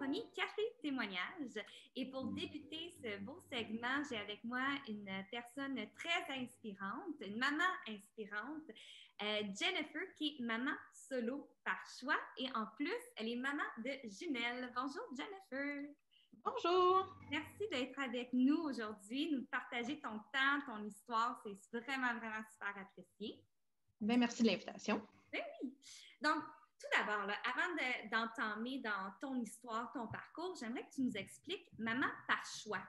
premier café témoignage. Et pour débuter ce beau segment, j'ai avec moi une personne très inspirante, une maman inspirante, Jennifer, qui est maman solo par choix. Et en plus, elle est maman de jumelles. Bonjour, Jennifer. Bonjour! Merci d'être avec nous aujourd'hui, nous partager ton temps, ton histoire. C'est vraiment, vraiment super apprécié. Bien, merci de l'invitation. Ben oui. Donc, tout d'abord, là, avant d'entamer dans ton histoire, ton parcours, j'aimerais que tu nous expliques maman par choix.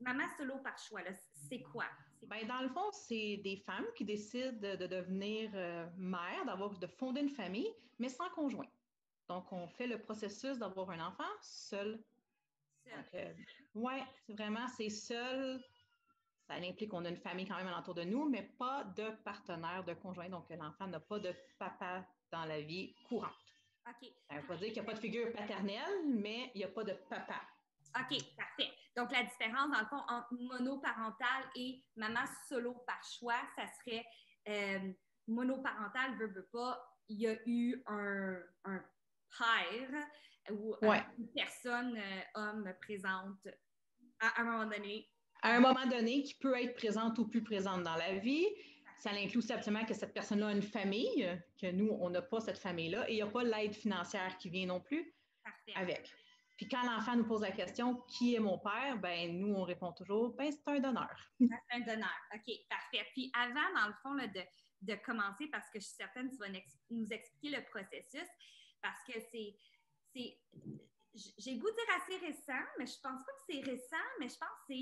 Maman solo par choix, c'est quoi? Ben, dans le fond, c'est des femmes qui décident de devenir mères, de fonder une famille, mais sans conjoint. Donc, on fait le processus d'avoir un enfant seul. Seul. Donc, ouais, c'est seul. Ça implique qu'on a une famille quand même alentour de nous, mais pas de partenaire, de conjoint. Donc, l'enfant n'a pas de papa dans la vie courante. OK. Ça ne veut pas dire qu'il n'y a pas de figure paternelle, mais il n'y a pas de papa. OK, parfait. Donc, la différence, dans le fond, entre monoparental et maman solo par choix, ça serait monoparental, veut pas, il y a eu un père ou Ouais. une personne, homme, présente à un moment donné. À un moment donné, qui peut être présente ou plus présente dans la vie. Ça inclut aussi absolument que cette personne-là a une famille, que nous, on n'a pas cette famille-là, et il n'y a pas l'aide financière qui vient non plus avec. Puis quand l'enfant nous pose la question, qui est mon père? Ben nous, on répond toujours, ben c'est un donneur. C'est un donneur. OK, parfait. Puis avant, dans le fond, là, de commencer, parce que je suis certaine que tu vas nous expliquer le processus, parce que j'ai le goût de dire assez récent, mais je pense pas que c'est récent, mais je pense que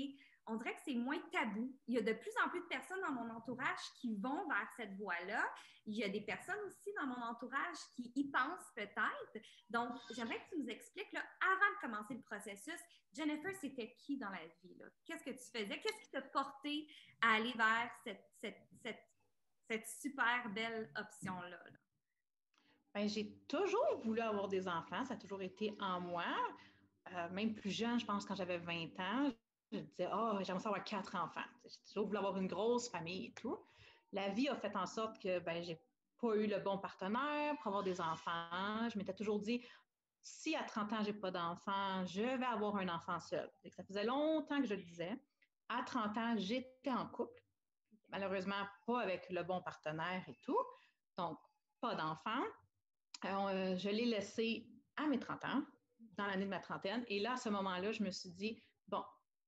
on dirait que c'est moins tabou. Il y a de plus en plus de personnes dans mon entourage qui vont vers cette voie-là. Il y a des personnes aussi dans mon entourage qui y pensent peut-être. Donc, j'aimerais que tu nous expliques, là, avant de commencer le processus, Jennifer, c'était qui dans la vie? Là? Qu'est-ce que tu faisais? Qu'est-ce qui t'a porté à aller vers cette super belle option-là? Là? Ben, j'ai toujours voulu avoir des enfants, ça a toujours été en moi. Même plus jeune, je pense, quand j'avais 20 ans, je disais, oh, j'aimerais avoir 4 enfants. J'ai toujours voulu avoir une grosse famille et tout. La vie a fait en sorte que ben, j'ai pas eu le bon partenaire pour avoir des enfants. Je m'étais toujours dit, si à 30 ans, j'ai pas d'enfant, je vais avoir un enfant seul. Ça faisait longtemps que je le disais. À 30 ans, j'étais en couple. Malheureusement, pas avec le bon partenaire et tout. Donc, pas d'enfant. Je l'ai laissé à mes 30 ans, dans l'année de ma trentaine. Et là, à ce moment-là, je me suis dit, bon,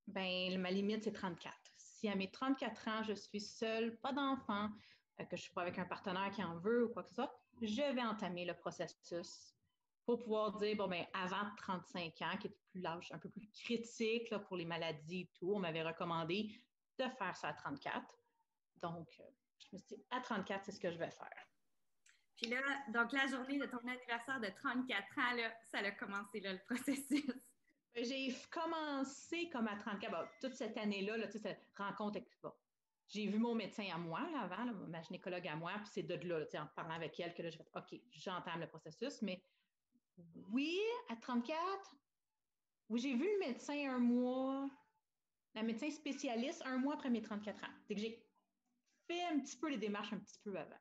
ben ma limite, c'est 34. Si à mes 34 ans, je suis seule, pas d'enfant, que je ne suis pas avec un partenaire qui en veut ou quoi que ce soit, je vais entamer le processus pour pouvoir dire, bon, ben avant 35 ans, qui est plus l'âge un peu plus critique là, pour les maladies et tout, on m'avait recommandé de faire ça à 34. Donc, je me suis dit, à 34, c'est ce que je vais faire. Puis là, donc la journée de ton anniversaire de 34 ans, là, ça a commencé là, le processus. J'ai commencé comme à 34, bon, toute cette année-là, là, cette rencontre avec, bon, j'ai vu mon médecin à moi là, avant, là, ma gynécologue à moi, puis c'est de là, en parlant avec elle, que là, j'ai fait, OK, j'entame le processus, mais oui, à 34, oui, j'ai vu le médecin un mois, la médecin spécialiste un mois après mes 34 ans. C'est que j'ai fait un petit peu les démarches un petit peu avant,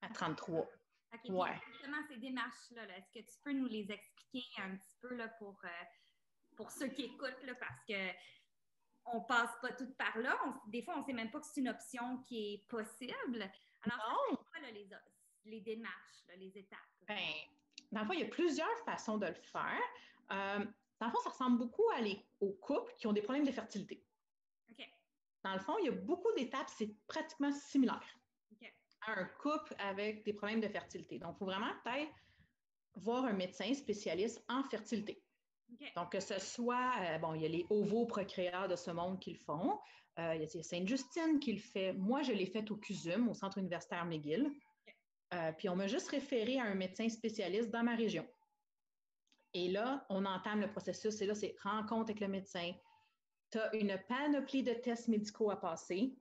à 33. OK, ouais. Justement, ces démarches-là, là, est-ce que tu peux nous les expliquer un petit peu là, pour ceux qui écoutent, là, parce que on passe pas tout par là. Des fois, on ne sait même pas que c'est une option qui est possible. Alors, c'est quoi là, les démarches, là, les étapes? Ben, dans le fond, il y a plusieurs façons de le faire. Dans le fond, ça ressemble beaucoup aux couples qui ont des problèmes de fertilité. OK. Dans le fond, il y a beaucoup d'étapes, c'est pratiquement similaire à un couple avec des problèmes de fertilité. Donc, il faut vraiment peut-être voir un médecin spécialiste en fertilité. Donc, que ce soit, bon, il y a les ovoprocréateurs de ce monde qui le font. Il y a Sainte-Justine qui le fait. Moi, je l'ai fait au CUSUM, au Centre universitaire McGill. Puis, on m'a juste référé à un médecin spécialiste dans ma région. Et là, on entame le processus. Et là, c'est rencontre avec le médecin. Tu as une panoplie de tests médicaux à passer.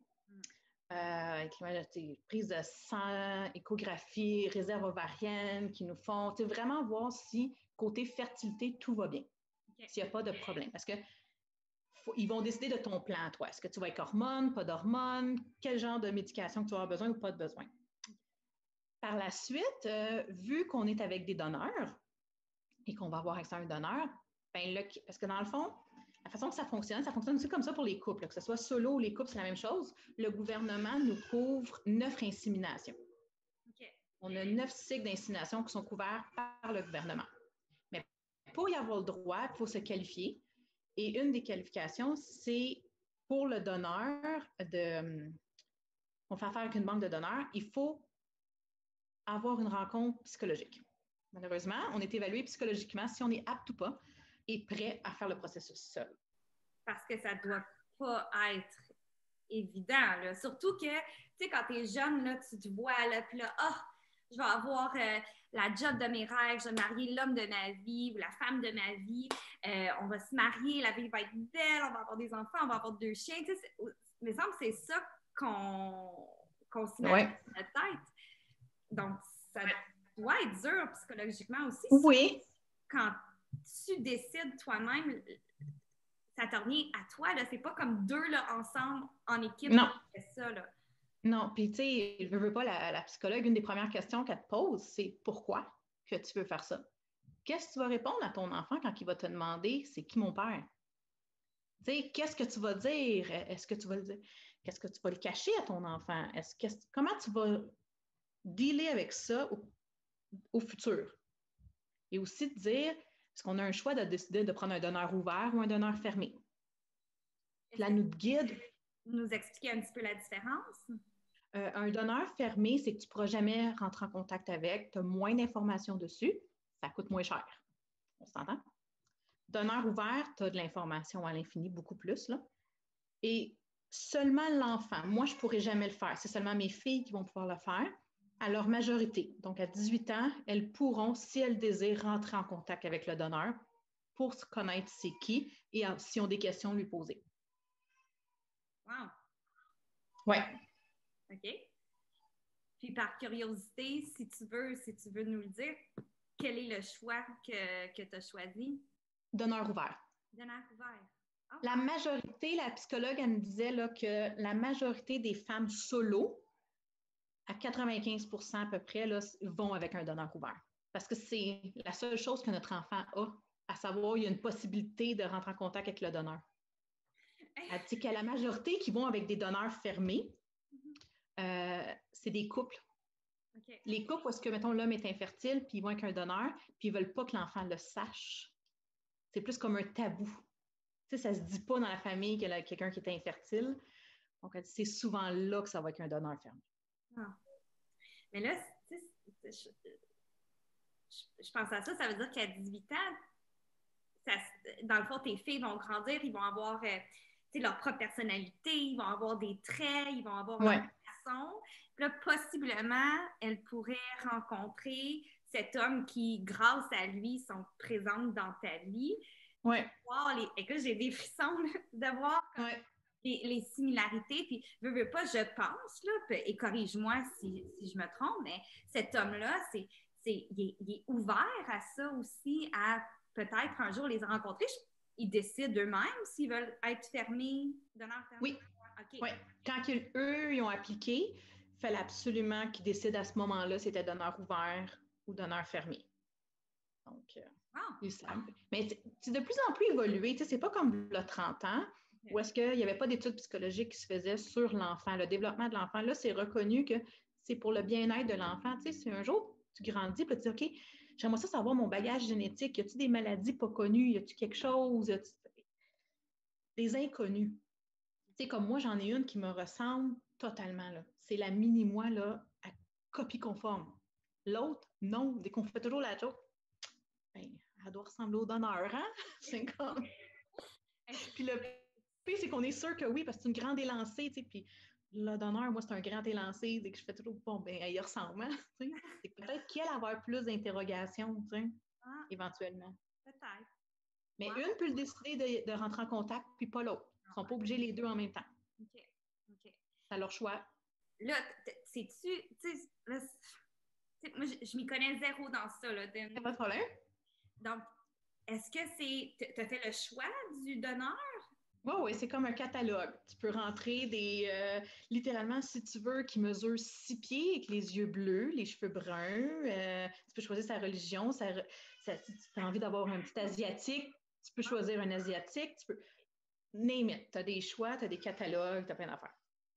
Prise de sang, échographie, réserve ovarienne qui nous font vraiment voir si, côté fertilité, tout va bien. S'il n'y a pas de problème. Parce que ils vont décider de ton plan, toi. Est-ce que tu vas avec hormones, pas d'hormones, quel genre de médication que tu vas avoir besoin ou pas de besoin. Par la suite, vu qu'on est avec des donneurs, et qu'on va avoir accès à un donneur, ben là, parce que dans le fond, la façon que ça fonctionne aussi comme ça pour les couples, là, que ce soit solo ou les couples, c'est la même chose. Le gouvernement nous couvre 9 inséminations. OK. On a 9 cycles d'insémination qui sont couverts par le gouvernement. Mais pour y avoir le droit, il faut se qualifier. Et une des qualifications, c'est pour le donneur, on fait affaire avec une banque de donneurs, il faut avoir une rencontre psychologique. Malheureusement, on est évalué psychologiquement si on est apte ou pas et prêt à faire le processus seul. Parce que ça doit pas être évident, là. Surtout que, tu sais, quand t'es jeune, là, tu te vois, là, puis là, je vais avoir la job de mes rêves, je vais marier l'homme de ma vie ou la femme de ma vie, on va se marier, la vie va être belle, on va avoir des enfants, on va avoir 2 chiens, tu sais, il me semble que c'est ça qu'on s'imagine dans notre tête. Donc, ça doit être dur psychologiquement aussi. Oui. Quand tu décides toi-même, ça te revient à toi, là. C'est pas comme 2 là, ensemble, en équipe, non. qui fait ça, là. Non, puis tu sais, je veux pas la psychologue, une des premières questions qu'elle te pose, c'est pourquoi que tu veux faire ça? Qu'est-ce que tu vas répondre à ton enfant quand il va te demander c'est qui mon père? Tu sais, qu'est-ce que tu vas dire? Est-ce que tu vas le dire? Qu'est-ce que tu vas le cacher à ton enfant? Comment tu vas dealer avec ça au futur? Et aussi te dire, est-ce qu'on a un choix de décider de prendre un donneur ouvert ou un donneur fermé? Là, nous guide. Nous expliquer un petit peu la différence? Un donneur fermé, c'est que tu ne pourras jamais rentrer en contact avec, tu as moins d'informations dessus, ça coûte moins cher. On s'entend? Donneur ouvert, tu as de l'information à l'infini, beaucoup plus, là. Et seulement l'enfant, moi, je ne pourrais jamais le faire. C'est seulement mes filles qui vont pouvoir le faire. À leur majorité, donc à 18 ans, elles pourront, si elles désirent, rentrer en contact avec le donneur pour se connaître c'est qui et si ont des questions, lui poser. Wow! Ouais. OK. Puis par curiosité, si tu veux nous le dire, quel est le choix que tu as choisi? Donneur ouvert. Donneur ouvert. Oh. La majorité, la psychologue, elle me disait là, que la majorité des femmes solo, à 95% à peu près, là, vont avec un donneur ouvert. Parce que c'est la seule chose que notre enfant a, à savoir, il y a une possibilité de rentrer en contact avec le donneur. Elle dit que la majorité qui vont avec des donneurs fermés, c'est des couples. Okay. Les couples où est-ce que, mettons, l'homme est infertile, puis ils vont avec un donneur, puis ils ne veulent pas que l'enfant le sache. C'est plus comme un tabou. Tu sais, ça ne se dit pas dans la famille qu'il y a quelqu'un qui est infertile. Donc, elle dit, c'est souvent là que ça va être un donneur fermé. Ah. Mais là, je pense à ça, ça veut dire qu'à 18 ans, dans le fond, tes filles vont grandir, ils vont avoir leur propre personnalité, ils vont avoir des traits, ils vont avoir leur façon. Puis là, possiblement, elles pourraient rencontrer cet homme qui, grâce à lui, sont présentes dans ta vie. Oui. Écoute, j'ai des frissons de voir les similarités. Puis, veux pas, je pense, là, et corrige-moi si je me trompe, mais cet homme-là, il est ouvert à ça aussi, à peut-être un jour les rencontrer. Ils décident eux-mêmes s'ils veulent être fermés, donneurs fermés. Oui. Okay. Oui. Quand eux, ils ont appliqué, il fallait absolument qu'ils décident à ce moment-là si c'était donneur ouvert ou donneur fermé. Donc, mais c'est de plus en plus évolué. C'est pas comme le 30 ans, où est-ce qu'il n'y avait pas d'études psychologiques qui se faisaient sur l'enfant, le développement de l'enfant. Là, c'est reconnu que c'est pour le bien-être de l'enfant. Si un jour, tu grandis, puis tu dis, OK, j'aimerais ça savoir mon bagage génétique. Y a-t-il des maladies pas connues? Y a-t-il quelque chose? Des inconnus. Tu sais, comme moi, j'en ai une qui me ressemble totalement. Là. C'est la mini-moi, là, à copie conforme. L'autre, non. Dès qu'on fait toujours la joke, ben, elle doit ressembler au donneur, hein? C'est comme... Puis le pire, c'est qu'on est sûr que oui, parce que c'est une grande élancée, tu sais, puis le donneur, moi, c'est un grand élancé, dès que je fais toujours, bon, ben, elle y ressemble, hein? C'est peut-être qu'elle va avoir plus d'interrogations, tu sais, éventuellement. Peut-être. Mais une peut le décider de rentrer en contact, puis pas l'autre. Ils ne sont pas obligés les deux en même temps. OK. C'est leur choix. Là, sais-tu, moi, je m'y connais zéro dans ça, là. Pas de problème. Donc, est-ce que tu as fait le choix du donneur? Oui, oui, c'est comme un catalogue. Tu peux rentrer littéralement, si tu veux, qui mesure 6 pieds avec les yeux bleus, les cheveux bruns. Tu peux choisir sa religion. Si tu as envie d'avoir un petit asiatique, tu peux choisir un asiatique. Tu peux name it. Tu as des choix, tu as des catalogues, tu as plein d'affaires.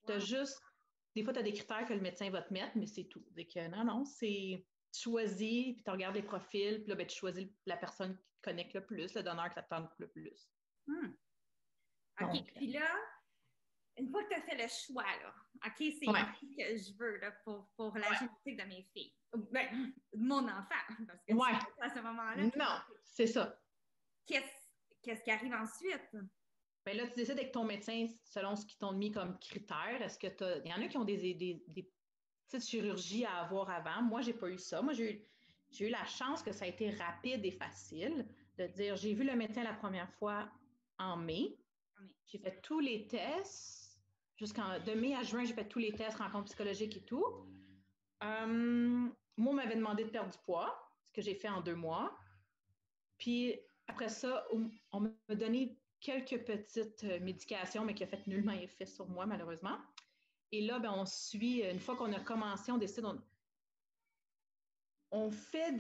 Tu as juste, des fois, tu as des critères que le médecin va te mettre, mais c'est tout. Non, c'est choisi, puis tu regardes les profils, puis là, ben, tu choisis la personne qui te connecte le plus, le donneur qui t'attend le plus. Hmm. OK. Donc, Puis là, une fois que tu as fait le choix, là, OK, c'est ouais. ce que je veux là, pour la génétique de mes filles. Ben, de mon enfant, parce que Ouais. à ce moment-là. Non, c'est ça. Qu'est-ce qui arrive ensuite? Ben là, tu décides avec ton médecin selon ce qu'ils t'ont mis comme critères. Est-ce que il y en a qui ont des petites chirurgies à avoir avant. Moi, j'ai pas eu ça. Moi, j'ai eu la chance que ça a été rapide et facile de dire, j'ai vu le médecin la première fois en mai. J'ai fait tous les tests. De mai à juin, j'ai fait tous les tests, rencontres psychologiques et tout. Moi, on m'avait demandé de perdre du poids, ce que j'ai fait en 2 mois. Puis après ça, on m'a donné quelques petites médications, mais qui a fait nullement effet sur moi, malheureusement. Et là, ben, on suit, une fois qu'on a commencé, on décide, on fait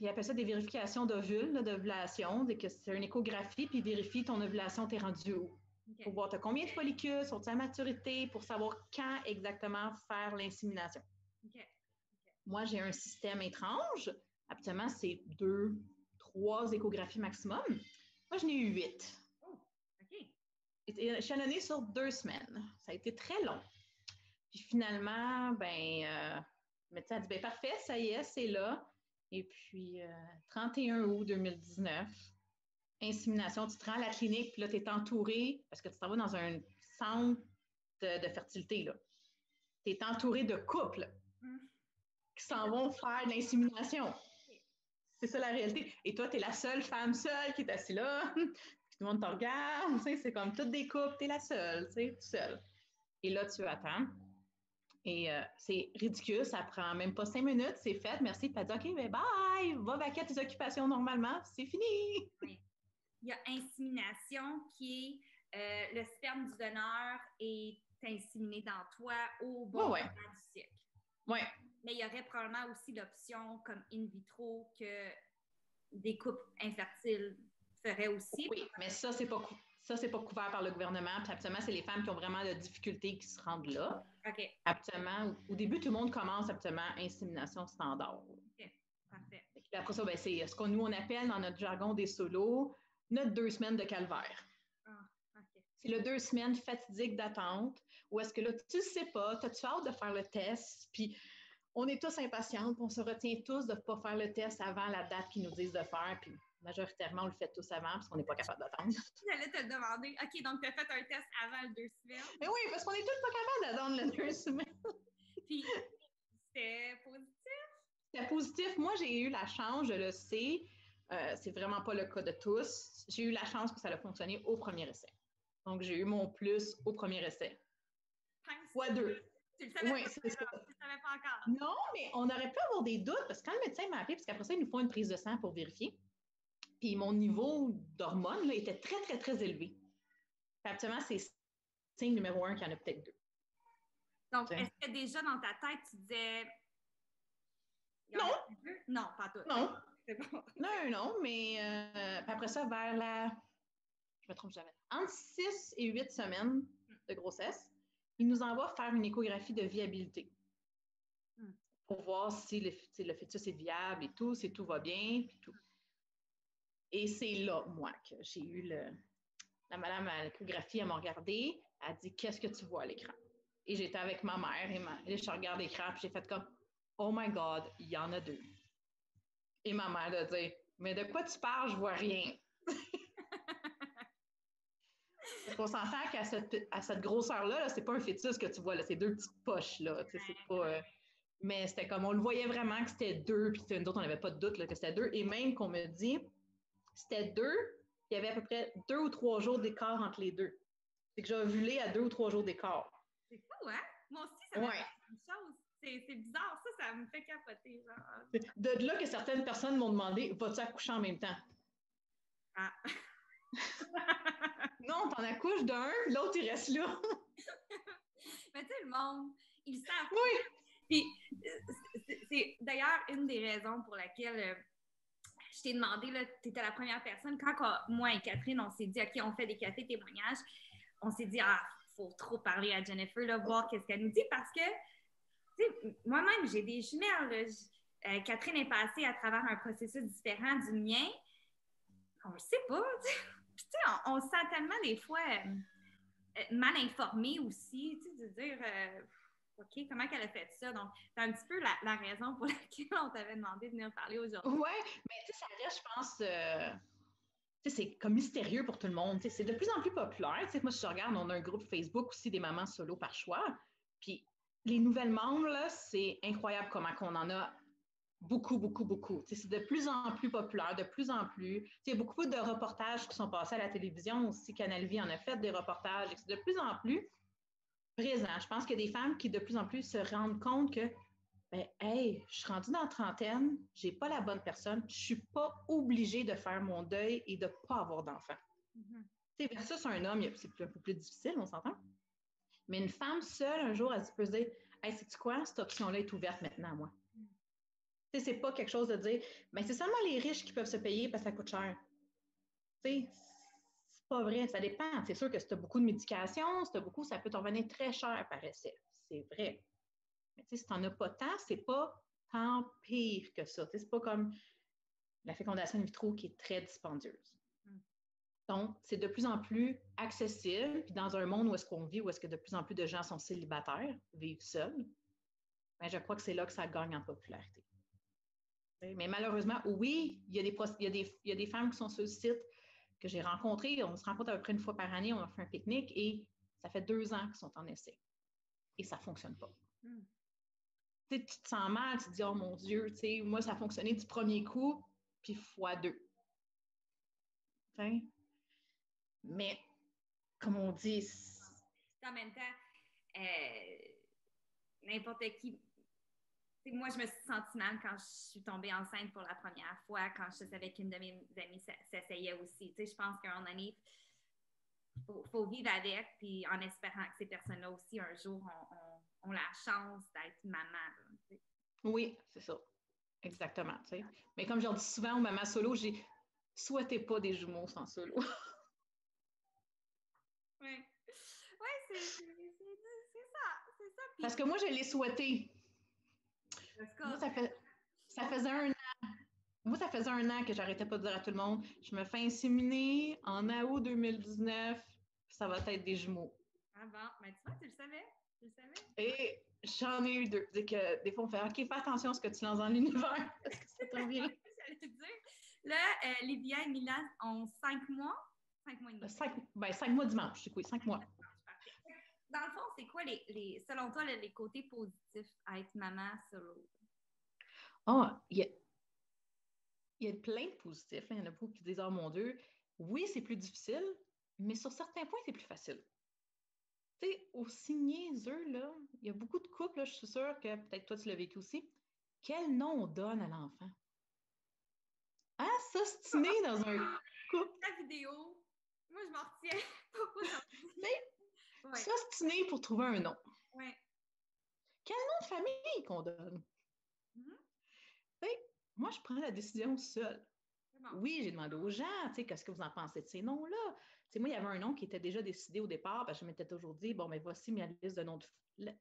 ils appellent ça des vérifications d'ovules, d'ovulation, que c'est une échographie, puis vérifie ton ovulation, t'es rendu où. Okay. Pour voir combien de follicules, sont-ils à maturité, pour savoir quand exactement faire l'insémination. Okay. Moi, j'ai un système étrange. Habituellement, c'est 2-3 échographies maximum. Moi, j'en ai eu 8. Oh, OK. Et échelonné sur 2 semaines. Ça a été très long. Puis finalement, le médecin a dit, ben parfait, ça y est, c'est là. Et puis, 31 août 2019, insémination, tu te rends à la clinique, puis là, tu es entouré, parce que tu t'en vas dans un centre de fertilité, là. Tu es entouré de couples qui s'en vont faire de l'insémination. C'est ça la réalité. Et toi, tu es la seule femme seule qui est assise là, puis tout le monde te regarde, tu sais, c'est comme toutes des couples, tu es la seule, tu sais, toute seule. Et là, tu attends. Et c'est ridicule, ça prend même pas 5 minutes, c'est fait, merci, puis tu dis, OK, ben bye, va vaquer à tes occupations normalement, c'est fini. Oui. Il y a insémination qui est le sperme du donneur est inséminé dans toi au bon moment du cycle. Oui. Mais il y aurait probablement aussi l'option comme in vitro que des couples infertiles feraient aussi. Oui, mais ça, c'est pas couvert par le gouvernement. Puis habituellement, c'est les femmes qui ont vraiment de difficultés qui se rendent là. OK. Habituellement, au début, tout le monde commence habituellement insémination standard. OK, parfait. Puis après ça, ben, c'est ce qu'on nous on appelle dans notre jargon des solos, notre 2 semaines de calvaire. Okay. C'est le 2 semaines fatidique d'attente où est-ce que là, tu ne sais pas, t'as-tu hâte de faire le test, puis on est tous impatients, puis on se retient tous de ne pas faire le test avant la date qu'ils nous disent de faire, puis majoritairement, on le fait tous avant parce qu'on n'est pas capable d'attendre. J'allais te le demander. OK, donc tu as fait un test avant le 2 semaines. Mais oui, parce qu'on n'est tous pas capables d'attendre le 2 semaines. Puis, c'était positif? C'était positif. Moi, j'ai eu la chance, je le sais, c'est vraiment pas le cas de tous. J'ai eu la chance que ça a fonctionné au premier essai. Donc, j'ai eu mon plus au premier essai. Fois 2. Tu le savais oui, pas, c'est ça. Tu le savais pas encore. Non, mais on aurait pu avoir des doutes parce que quand le médecin m'a appelé, parce qu'après ça, ils nous font une prise de sang pour vérifier. Puis mon niveau d'hormones là, était très, très, très élevé. Puis actuellement, c'est signe numéro 1 qu'il y en a peut-être 2. Donc, est-ce que déjà dans ta tête, tu disais... Non. Non, pas tout. Non. C'est bon. Non, mais après ça, vers je me trompe jamais, entre 6 et 8 semaines de grossesse, ils nous envoient faire une échographie de viabilité pour voir si le fœtus est viable et tout, si tout va bien, puis tout. Et c'est là, moi, que j'ai eu la madame à l'échographie, elle m'a regardé, elle a dit, qu'est-ce que tu vois à l'écran? Et j'étais avec ma mère, et là, je regarde l'écran, puis j'ai fait comme, oh my God, il y en a 2. Et ma mère a dit, mais de quoi tu parles, je vois rien. Parce qu'on s'entend qu'à cette grosseur-là, là, c'est pas un fœtus que tu vois, là, c'est 2 petites poches, là. C'est pas, mais c'était comme, on le voyait vraiment que c'était 2, puis nous autres, on n'avait pas de doute là, que c'était 2. Et même qu'on me dit, c'était 2, il y avait à peu près 2 ou 3 jours d'écart entre les 2. C'est que j'ai ovulé à 2 ou 3 jours d'écart. C'est fou, hein? Moi aussi, ça m'a fait la même chose. C'est bizarre, ça me fait capoter. Genre. De là que certaines personnes m'ont demandé, vas-tu accoucher en même temps? Ah. Non, on accouche d'un, puis l'autre, il reste là. Mais tu sais, le monde, ils savent. Oui. Puis, c'est d'ailleurs une des raisons pour laquelle je t'ai demandé, tu étais la première personne, moi et Catherine, on s'est dit, OK, on fait des cafés témoignages, on s'est dit, faut trop parler à Jennifer, là, voir qu'est-ce qu'elle nous dit, parce que, tu sais, moi-même, j'ai des jumelles, Catherine est passée à travers un processus différent du mien. On le sait pas, tu sais, on se sent tellement des fois mal informé aussi, tu sais, de dire, OK, comment qu'elle a fait ça? Donc, c'est un petit peu la raison pour laquelle on t'avait demandé de venir parler aujourd'hui. Oui, mais tu sais, ça reste, je pense, tu sais, c'est comme mystérieux pour tout le monde. Tu sais, c'est de plus en plus populaire. Tu sais, moi, si je regarde, on a un groupe Facebook aussi des mamans solo par choix. Puis les nouvelles membres, là, c'est incroyable comment on en a beaucoup, beaucoup, beaucoup. Tu sais, c'est de plus en plus populaire, de plus en plus. Tu sais, il y a beaucoup de reportages qui sont passés à la télévision aussi. Canal Vie en a fait des reportages. Et c'est de plus en plus présent. Je pense qu'il y a des femmes qui de plus en plus se rendent compte que ben, hey, je suis rendue dans la trentaine, j'ai pas la bonne personne, je suis pas obligée de faire mon deuil et de pas avoir d'enfant. Mm-hmm. Tu sais, versus un homme, c'est un peu plus difficile, on s'entend. Mais une femme seule, un jour, elle peut se dire, hey, sais-tu quoi, cette option-là est ouverte maintenant à moi. Mm. Tu sais, c'est pas quelque chose de dire, ben, c'est seulement les riches qui peuvent se payer parce que ça coûte cher. Tu sais, c'est pas vrai, ça dépend. C'est sûr que si tu as beaucoup de médication, si tu as beaucoup, ça peut t'en revenir très cher par essai. C'est vrai. Mais tu sais, si tu n'en as pas tant, c'est pas tant pire que ça. Tu sais, c'est pas comme la fécondation in vitro qui est très dispendieuse. Mm. Donc, c'est de plus en plus accessible. Puis dans un monde où est-ce qu'on vit, où est-ce que de plus en plus de gens sont célibataires, vivent seuls, ben, je crois que c'est là que ça gagne en popularité. Mais malheureusement, oui, il y a des femmes qui sont sur le site que j'ai rencontrées. On se rencontre à peu près une fois par année, on a fait un pique-nique et ça fait 2 ans qu'ils sont en essai. Et ça ne fonctionne pas. Mm. Tu te sens mal, tu te dis, oh mon Dieu, moi, ça a fonctionné du premier coup, puis fois 2. T'sais? Mais, comme on dit... En même temps, n'importe qui... Moi, je me suis sentie mal quand je suis tombée enceinte pour la première fois, quand je savais qu'une de mes amies s'essayait aussi. Je pense qu'à un moment donné, faut vivre avec, puis en espérant que ces personnes-là aussi, un jour, ont la chance d'être maman. Oui, c'est ça. Exactement. T'sais. Mais comme je dis souvent aux mamans solo, j'ai souhaité pas des jumeaux sans solo. Oui. Oui, c'est ça. C'est ça. Puis... Parce que moi, je l'ai souhaité. Moi, ça faisait 1 an. Moi, ça faisait 1 an que j'arrêtais pas de dire à tout le monde, je me fais inséminer en août 2019, ça va être des jumeaux. Ah bon, mais tu vois, tu le savais. Et j'en ai eu 2. Que des fois, on fait, OK, fais attention à ce que tu lances dans l'univers, parce que ça t'en vient. J'allais te dire. Là, Lydia et Milan ont 5 mois. 5 mois et demi. 5 mois dimanche, c'est quoi? 5 mois. Dans le fond, c'est quoi, selon toi, les côtés positifs à être maman solo? Oh, il y a plein de positifs. Il y en a beaucoup qui disent, oh mon Dieu, oui, c'est plus difficile, mais sur certains points, c'est plus facile. Tu sais, aussi niaiseux, là, il y a beaucoup de couples, là, je suis sûre que peut-être toi, tu l'as vécu aussi. Quel nom on donne à l'enfant? Hein, s'ostiner dans un couple? La vidéo, moi, je m'en retiens. Ouais. S'ostiner pour trouver un nom. Ouais. Quel nom de famille qu'on donne? Mm-hmm. Moi, je prends la décision seule. Bon. Oui, j'ai demandé aux gens, qu'est-ce que vous en pensez de ces noms-là? Moi, il y avait un nom qui était déjà décidé au départ, parce que je m'étais toujours dit, bon, mais voici ma liste de noms de filles.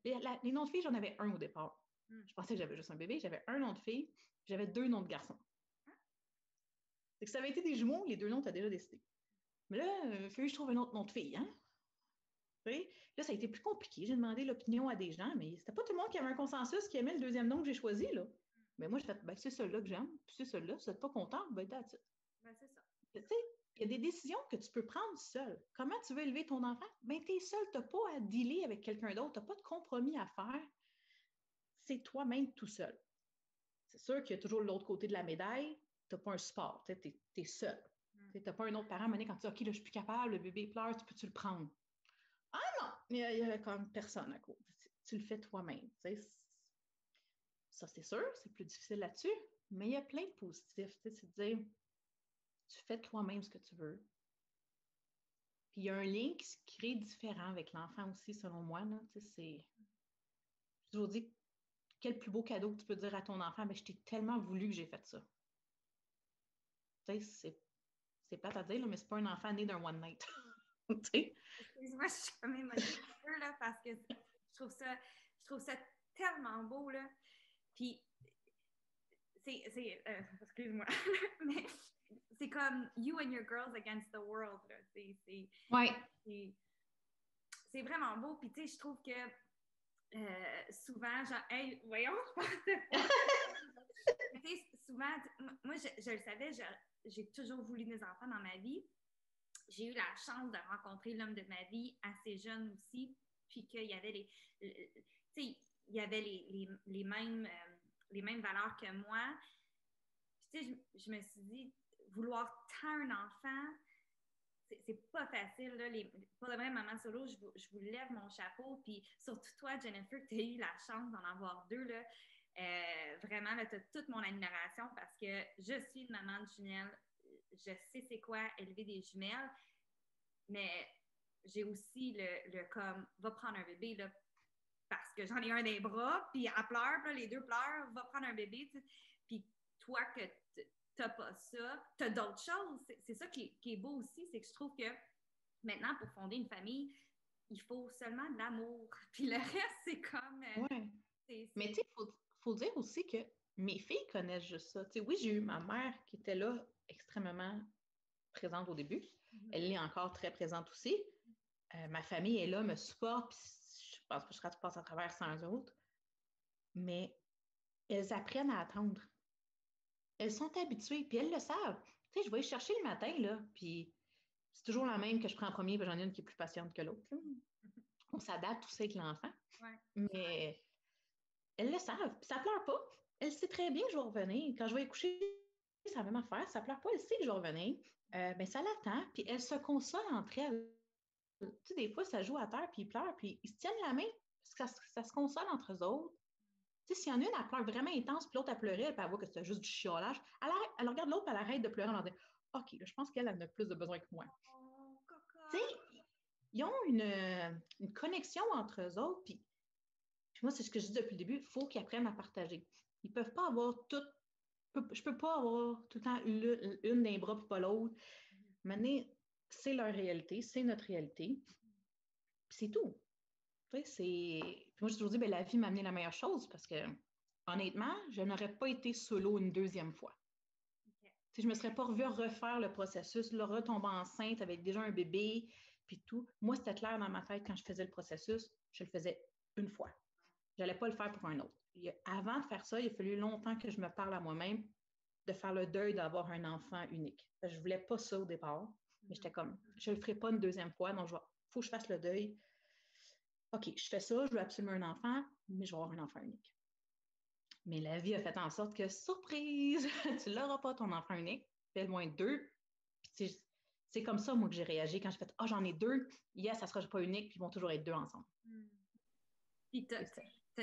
Les noms de filles, j'en avais un au départ. Je pensais que j'avais juste un bébé, j'avais un nom de fille, j'avais 2 noms de garçons. C'est que ça avait été des jumeaux, les 2 noms, tu as déjà décidé. Mais là, il fallait que je trouve un autre nom de fille, hein? Là, ça a été plus compliqué. J'ai demandé l'opinion à des gens, mais c'était pas tout le monde qui avait un consensus qui aimait le 2e nom que j'ai choisi, là. Mais moi, je fais, ben, c'est celui-là que j'aime, puis c'est celui-là, si vous n'êtes pas content, ben, that's it. Ben, c'est ça. Tu sais, il y a des décisions que tu peux prendre seul. Comment tu veux élever ton enfant? Ben, tu es seul, tu n'as pas à dealer avec quelqu'un d'autre, tu n'as pas de compromis à faire. C'est toi-même tout seul. C'est sûr qu'il y a toujours l'autre côté de la médaille, tu n'as pas un support, tu es seul. Tu n'as pas un autre parent à mener quand tu dis, OK, là, je ne suis plus capable, le bébé pleure, tu peux-tu le prendre? Ah non, il y avait comme personne à côté. Tu le fais toi-même. Ça, c'est sûr, c'est plus difficile là-dessus, mais il y a plein de positifs. C'est de dire, tu fais toi-même ce que tu veux. Puis il y a un lien qui se crée différent avec l'enfant aussi, selon moi. Là. J'ai toujours dit, quel plus beau cadeau que tu peux dire à ton enfant, ben, je t'ai tellement voulu que j'ai fait ça. C'est plate à dire, là, mais c'est pas un enfant né d'un one night. Excuse-moi, je suis comme émotive un peu, là, parce que je trouve ça tellement beau, là. Puis, excuse-moi, mais c'est comme you and your girls against the world, là. Ouais. C'est vraiment beau. Puis, tu sais, je trouve que souvent, genre, hey, voyons, je pensais pas. Tu sais, souvent, moi, je le savais, j'ai toujours voulu des enfants dans ma vie. J'ai eu la chance de rencontrer l'homme de ma vie assez jeune aussi, puis qu'il y avait il y avait les mêmes valeurs que moi. Puis, tu sais, je me suis dit, vouloir tant un enfant, c'est pas facile. Là. Pour de vrai, maman solo, je vous lève mon chapeau. Puis surtout toi, Jennifer, tu as eu la chance d'en avoir deux. Là. Vraiment, tu as toute mon admiration parce que je suis une maman de jumelles. Je sais c'est quoi élever des jumelles, mais j'ai aussi le comme, va prendre un bébé, là, parce que j'en ai un des bras, puis elle pleure, puis là, les deux pleurent, va prendre un bébé, tu sais. Puis toi, que t'as pas ça, t'as d'autres choses. C'est ça qui est beau aussi, c'est que je trouve que maintenant, pour fonder une famille, il faut seulement de l'amour. Puis le reste, c'est comme... Ouais. Mais tu sais, faut dire aussi que mes filles connaissent juste ça. T'sais, oui, j'ai eu ma mère qui était là extrêmement présente au début. Elle est encore très présente aussi. Ma famille est là, me supporte, puis je pense que je passe à travers sans eux autres. Mais elles apprennent à attendre. Elles sont habituées, puis elles le savent. Tu sais, je vais les chercher le matin, là, puis c'est toujours la même que je prends en premier, puis j'en ai une qui est plus patiente que l'autre. On s'adapte aussi avec l'enfant. Ouais. Mais elles le savent, puis ça pleure pas. Elle sait très bien que je vais revenir. Quand je vais y coucher, c'est la même affaire. Ça pleure pas, elle sait que je vais revenir. Ben, ça l'attend, puis elles se consolent entre elles. Tu sais, des fois, ça joue à terre, puis ils pleurent, puis ils se tiennent la main, parce que ça se console entre eux autres. Tu sais, s'il y en a une, elle pleure vraiment intense, puis l'autre, elle pleurait, puis elle voit que c'est juste du chiolage. Elle regarde l'autre, puis elle arrête de pleurer, elle dit OK, là, je pense qu'elle en a plus de besoin que moi. Oh, Tu sais, ils ont une connexion entre eux autres, puis moi, c'est ce que je dis depuis le début, il faut qu'ils apprennent à partager. Ils ne peuvent pas avoir tout. Je ne peux pas avoir tout le temps une d'un bras, puis pas l'autre. Maintenant, c'est leur réalité, c'est notre réalité, puis c'est tout. Tu sais, moi, j'ai toujours dit, ben, la vie m'a amené la meilleure chose parce que, honnêtement, je n'aurais pas été solo une deuxième fois. Okay. Je ne me serais pas revue refaire le processus, là, retomber enceinte avec déjà un bébé, puis tout. Moi, c'était clair dans ma tête quand je faisais le processus, je le faisais une fois. Je n'allais pas le faire pour un autre. Avant de faire ça, il a fallu longtemps que je me parle à moi-même de faire le deuil d'avoir un enfant unique. Je ne voulais pas ça au départ, mais j'étais comme, je ne le ferai pas une deuxième fois, donc il faut que je fasse le deuil. OK, je fais ça, je veux absolument un enfant, mais je vais avoir un enfant unique. Mais la vie a fait en sorte que, surprise, tu n'auras pas ton enfant unique, fais le moins deux. Puis c'est comme ça, moi, que j'ai réagi quand j'ai fait « Ah, j'en ai deux, yes, ça ne sera pas unique, puis ils vont toujours être deux ensemble. » Puis t'as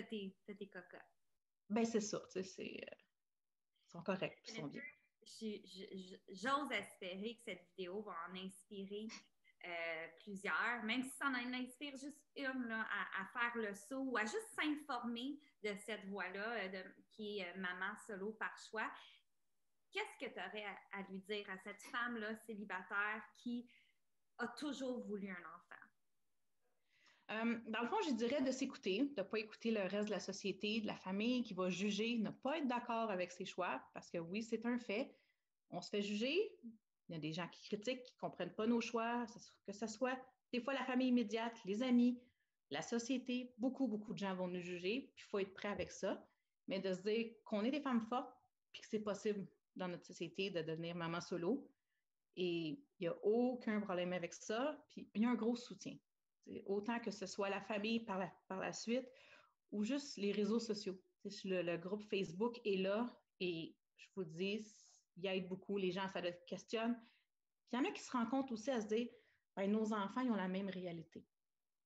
tes cocottes. Ben, c'est ça, tu sais, ils sont corrects, ils sont bien. J'ose espérer que cette vidéo va en inspirer plusieurs, même si ça en inspire juste une là, à faire le saut ou à juste s'informer de cette voie-là qui est maman solo par choix. Qu'est-ce que tu aurais à lui dire à cette femme-là célibataire qui a toujours voulu un enfant? Dans le fond, je dirais de s'écouter, de ne pas écouter le reste de la société, de la famille qui va juger, ne pas être d'accord avec ses choix, parce que oui, c'est un fait. On se fait juger. Il y a des gens qui critiquent, qui ne comprennent pas nos choix, que ce soit des fois la famille immédiate, les amis, la société. Beaucoup, beaucoup de gens vont nous juger, puis il faut être prêt avec ça. Mais de se dire qu'on est des femmes fortes, puis que c'est possible dans notre société de devenir maman solo. Et il n'y a aucun problème avec ça. Puis il y a un gros soutien. Autant que ce soit la famille par la suite ou juste les réseaux sociaux. Le groupe Facebook est là et je vous dis, il aide beaucoup. Les gens, ça les questionne. Puis il y en a qui se rendent compte aussi à se dire, ben, nos enfants, ils ont la même réalité.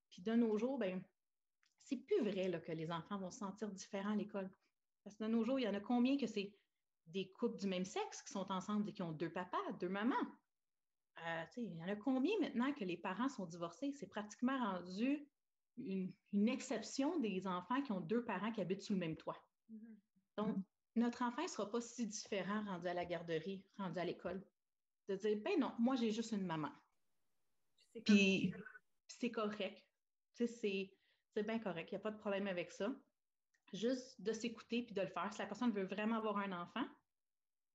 Puis de nos jours, ben, c'est plus vrai là, que les enfants vont se sentir différents à l'école. Parce que de nos jours, il y en a combien que c'est des couples du même sexe qui sont ensemble et qui ont deux papas, deux mamans? Il y en a combien maintenant que les parents sont divorcés? C'est pratiquement rendu une exception des enfants qui ont 2 parents qui habitent sous le même toit. Mm-hmm. Donc, notre enfant ne sera pas si différent rendu à la garderie, rendu à l'école. De dire, ben non, moi, j'ai juste une maman. Puis, c'est correct. C'est bien correct. Il n'y a pas de problème avec ça. Juste de s'écouter puis de le faire. Si la personne veut vraiment avoir un enfant,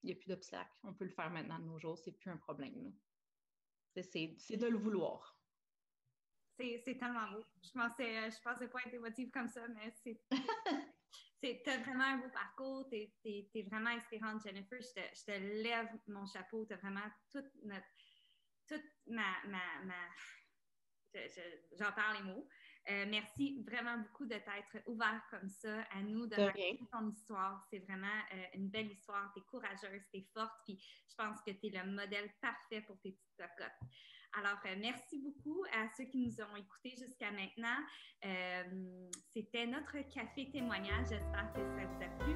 il n'y a plus d'obstacle. On peut le faire maintenant de nos jours. C'est plus un problème. C'est de le vouloir. C'est tellement beau. Je pensais pas être émotive comme ça, mais t'as vraiment un beau parcours. T'es vraiment inspirante, Jennifer. Je te lève mon chapeau. T'as vraiment toute j'en perds les mots. Merci vraiment beaucoup de t'être ouvert comme ça à nous, de raconter ton histoire. C'est vraiment une belle histoire. Tu es courageuse, tu es forte, puis je pense que tu es le modèle parfait pour tes petites cocottes. Alors, merci beaucoup à ceux qui nous ont écoutés jusqu'à maintenant. C'était notre café témoignage. J'espère que ça vous a plu.